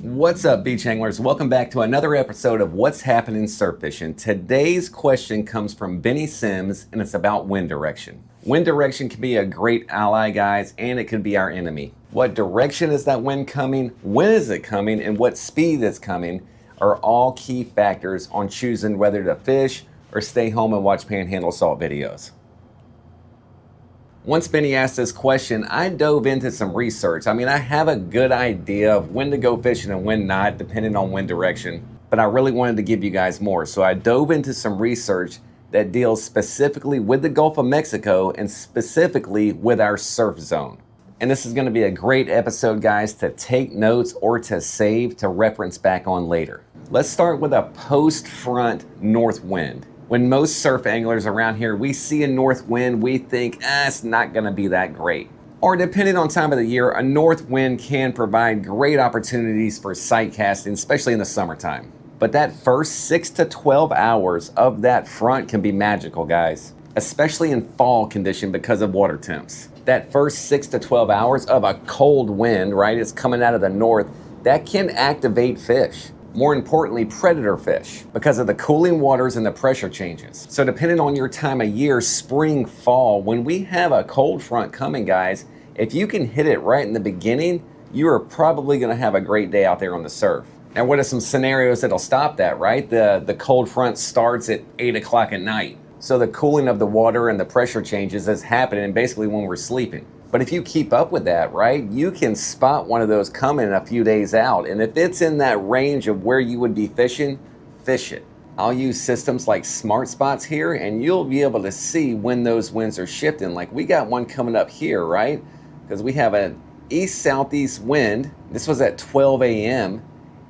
What's up, beach anglers? Welcome back to another episode of What's Happening Surf Fishing. Today's question comes from Benny Sims, and it's about wind direction. Wind direction can be a great ally, guys, and it can be our enemy. What direction is that wind coming, when is it coming, and what speed it's coming are all key factors on choosing whether to fish or stay home and watch Panhandle Salt videos. Once Benny asked this question, I dove into some research. I have a good idea of when to go fishing and when not, depending on wind direction, but I really wanted to give you guys more. So I dove into some research that deals specifically with the Gulf of Mexico and specifically with our surf zone. And this is going to be a great episode, guys, to take notes or to save to reference back on later. Let's start with a post-front north wind. When most surf anglers around here, we see a north wind, we think, it's not gonna be that great. Or depending on time of the year, a north wind can provide great opportunities for sight casting, especially in the summertime. But that first 6 to 12 hours of that front can be magical, guys, especially in fall condition because of water temps. That first 6 to 12 hours of a cold wind, right, it's coming out of the north, that can activate fish. More importantly, predator fish, because of the cooling waters and the pressure changes. So depending on your time of year, spring, fall, when we have a cold front coming, guys, if you can hit it right in the beginning, you are probably gonna have a great day out there on the surf. Now, what are some scenarios that'll stop that, right? The cold front starts at 8 o'clock at night. So the cooling of the water and the pressure changes is happening basically when we're sleeping. But if you keep up with that, right, you can spot one of those coming a few days out. And if it's in that range of where you would be fishing, fish it. I'll use systems like Smart Spots here, and you'll be able to see when those winds are shifting. Like we got one coming up here, right? Because we have an east-southeast wind. This was at 12 a.m.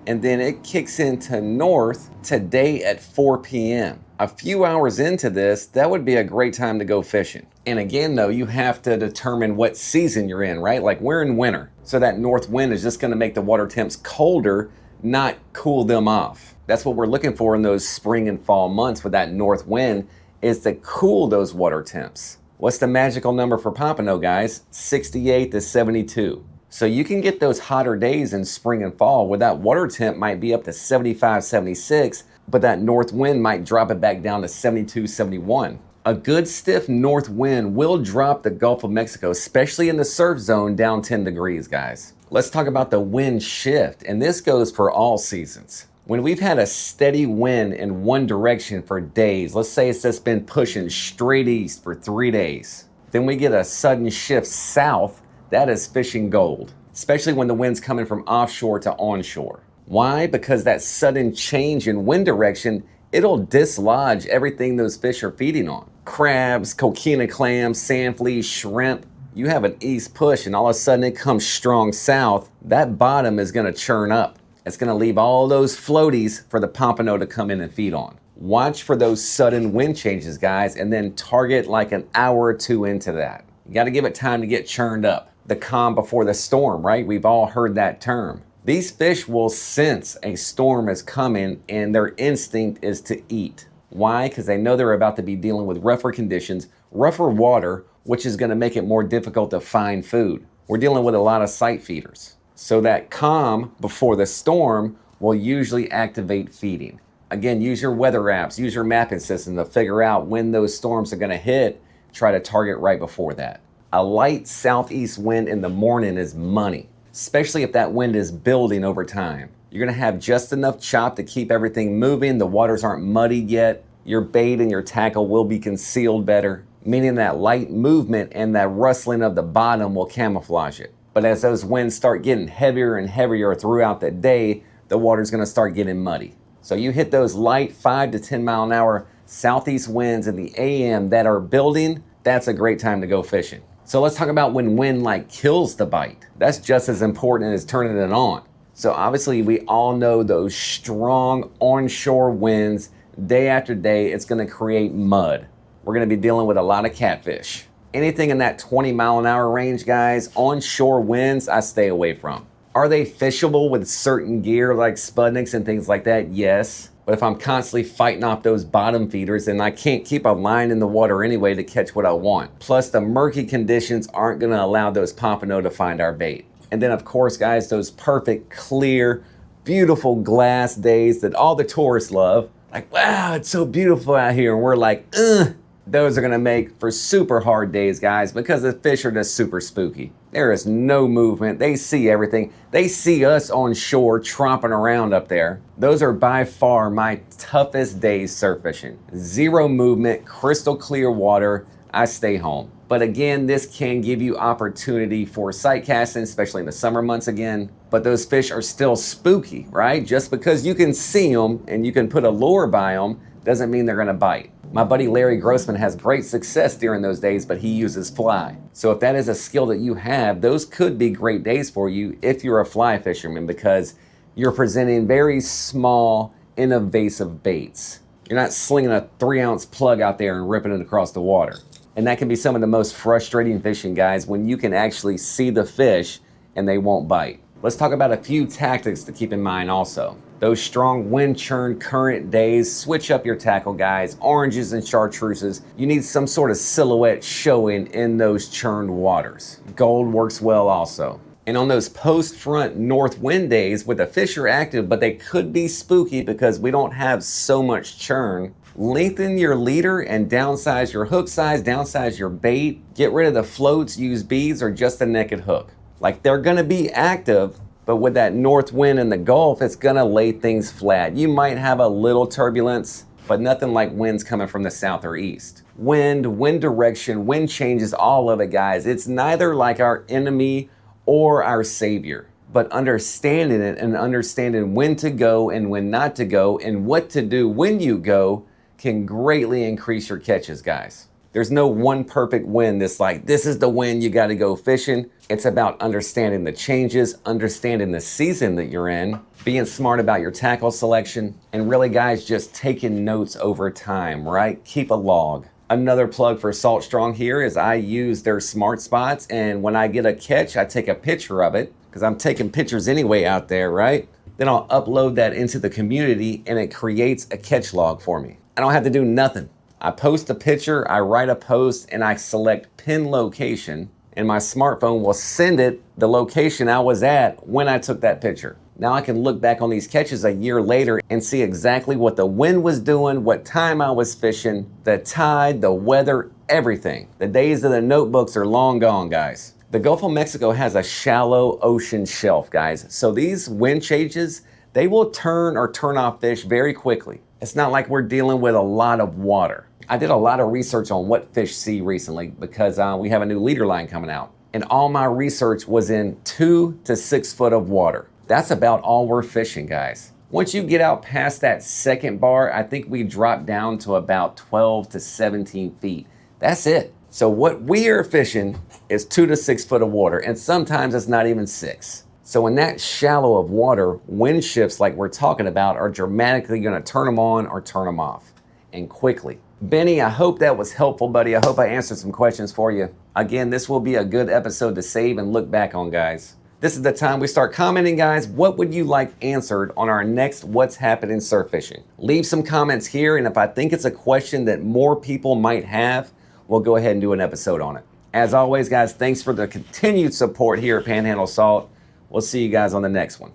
And then it kicks into north today at 4 p.m. A few hours into this, that would be a great time to go fishing. And again, though, you have to determine what season you're in, right? Like we're in winter. So that north wind is just gonna make the water temps colder, not cool them off. That's what we're looking for in those spring and fall months with that north wind, is to cool those water temps. What's the magical number for Pompano, guys? 68 to 72. So you can get those hotter days in spring and fall where that water temp might be up to 75, 76, but that north wind might drop it back down to 72, 71. A good stiff north wind will drop the Gulf of Mexico, especially in the surf zone, down 10 degrees, guys. Let's talk about the wind shift, and this goes for all seasons. When we've had a steady wind in one direction for days, let's say it's just been pushing straight east for 3 days, then we get a sudden shift south, that is fishing gold, especially when the wind's coming from offshore to onshore. Why? Because that sudden change in wind direction, it'll dislodge everything those fish are feeding on. Crabs, coquina clams, sand fleas, shrimp. You have an east push and all of a sudden it comes strong south, that bottom is gonna churn up. It's gonna leave all those floaties for the pompano to come in and feed on. Watch for those sudden wind changes, guys, and then target like an hour or two into that. You gotta give it time to get churned up. The calm before the storm, right? We've all heard that term. These fish will sense a storm is coming and their instinct is to eat. Why? Because they know they're about to be dealing with rougher conditions, rougher water, which is gonna make it more difficult to find food. We're dealing with a lot of sight feeders. So that calm before the storm will usually activate feeding. Again, use your weather apps, use your mapping system to figure out when those storms are gonna hit, try to target right before that. A light southeast wind in the morning is money, especially if that wind is building over time. You're gonna have just enough chop to keep everything moving, the waters aren't muddied yet, your bait and your tackle will be concealed better, meaning that light movement and that rustling of the bottom will camouflage it. But as those winds start getting heavier and heavier throughout the day, the water's gonna start getting muddy. So you hit those light 5 to 10 mile an hour southeast winds in the AM that are building, that's a great time to go fishing. So let's talk about when wind like kills the bite. That's just as important as turning it on. So obviously we all know those strong onshore winds, day after day, it's gonna create mud. We're gonna be dealing with a lot of catfish. Anything in that 20 mile an hour range, guys, onshore winds, I stay away from. Are they fishable with certain gear like Spudniks and things like that? Yes. But if I'm constantly fighting off those bottom feeders, then I can't keep a line in the water anyway to catch what I want. Plus the murky conditions aren't gonna allow those pompano to find our bait. And then of course, guys, those perfect, clear, beautiful glass days that all the tourists love. Like, wow, it's so beautiful out here. And we're like, ugh. Those are gonna make for super hard days, guys, because the fish are just super spooky. There is no movement. They see everything. They see us on shore tromping around up there. Those are by far my toughest days surf fishing. Zero movement, crystal clear water. I stay home. But again, this can give you opportunity for sight casting, especially in the summer months again. But those fish are still spooky, right? Just because you can see them and you can put a lure by them doesn't mean they're gonna bite. My buddy Larry Grossman has great success during those days, but he uses fly. So if that is a skill that you have, those could be great days for you if you're a fly fisherman, because you're presenting very small, invasive baits. You're not slinging a 3-ounce plug out there and ripping it across the water. And that can be some of the most frustrating fishing, guys, when you can actually see the fish and they won't bite. Let's talk about a few tactics to keep in mind also. Those strong wind churn current days, switch up your tackle, guys. Oranges and chartreuses. You need some sort of silhouette showing in those churned waters. Gold works well also. And on those post-front north wind days where the fish are active, but they could be spooky because we don't have so much churn, lengthen your leader and downsize your hook size, downsize your bait. Get rid of the floats, use beads or just a naked hook. Like, they're gonna be active, but with that north wind in the Gulf, it's gonna lay things flat. You might have a little turbulence, but nothing like winds coming from the south or east. Wind direction, wind changes, all of it, guys. It's neither like our enemy or our savior, but understanding it and understanding when to go and when not to go and what to do when you go can greatly increase your catches, guys. There's no one perfect wind that's like, this is the wind you gotta go fishing. It's about understanding the changes, understanding the season that you're in, being smart about your tackle selection, and really, guys, just taking notes over time, right? Keep a log. Another plug for Salt Strong here is I use their smart spots, and when I get a catch, I take a picture of it, because I'm taking pictures anyway out there, right? Then I'll upload that into the community, and it creates a catch log for me. I don't have to do nothing. I post a picture, I write a post, and I select pin location, and my smartphone will send it the location I was at when I took that picture. Now I can look back on these catches a year later and see exactly what the wind was doing, what time I was fishing, the tide, the weather, everything. The days of the notebooks are long gone, guys. The Gulf of Mexico has a shallow ocean shelf, guys. So these wind changes, they will turn or turn off fish very quickly. It's not like we're dealing with a lot of water. I did a lot of research on what fish see recently because we have a new leader line coming out. And all my research was in 2 to 6 foot of water. That's about all we're fishing, guys. Once you get out past that second bar, I think we drop down to about 12 to 17 feet. That's it. So what we are fishing is 2 to 6 foot of water, and sometimes it's not even 6. So in that shallow of water, wind shifts like we're talking about are dramatically gonna turn them on or turn them off, and quickly. Benny, I hope that was helpful, buddy. I hope I answered some questions for you. Again, this will be a good episode to save and look back on, guys. This is the time we start commenting, guys. What would you like answered on our next What's Happening Surf Fishing? Leave some comments here, and if I think it's a question that more people might have, we'll go ahead and do an episode on it. As always, guys, thanks for the continued support here at Panhandle Salt. We'll see you guys on the next one.